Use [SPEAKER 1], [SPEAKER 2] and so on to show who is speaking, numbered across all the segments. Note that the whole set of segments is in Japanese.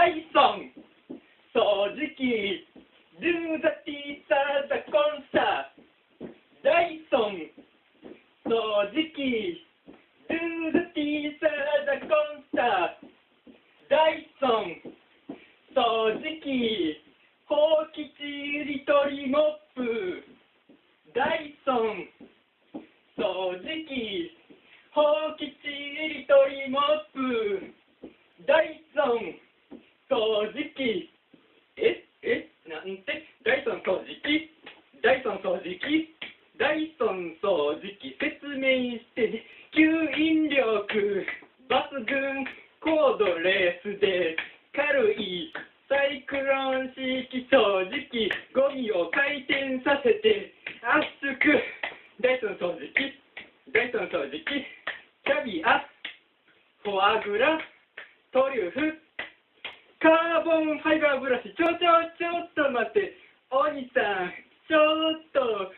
[SPEAKER 1] ダイソン掃除機 Do the pizza the concert ダイソン掃除機 Do the pizza the concert ダイソン掃除機ほうきちりとりモップダイソン掃除機ほうきちりとりモップダイソン掃除機なんてダイソン掃除機ダイソン掃除機ダイソン掃除機説明してね吸引力抜群コードレスで軽いサイクロン式掃除機ゴミを回転させて圧縮ダイソン掃除機ダイソン掃除機キャビアフォアグラトリュフカーボンファイバーブラシちょっと待ってお兄さんちょっと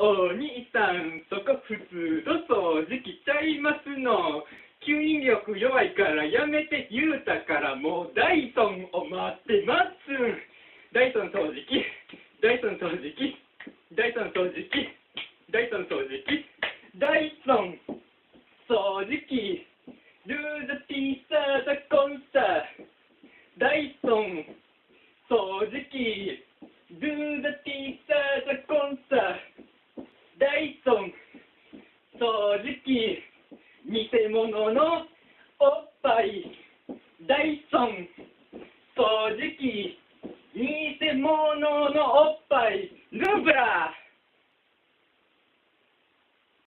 [SPEAKER 1] お兄さんそこ普通の掃除機ちゃいますの吸引力弱いからやめて言うたからもうダイソンを待ってますダイソン掃除機ダイソン掃除機ダイソン掃除機ダイソン掃除機ダイソン掃除機 Do the pizza the concert ダイソン掃除機 Do the pizza the concert ダイソン掃除機偽物のおっぱいダイソン掃除機偽物のおっぱいルブラ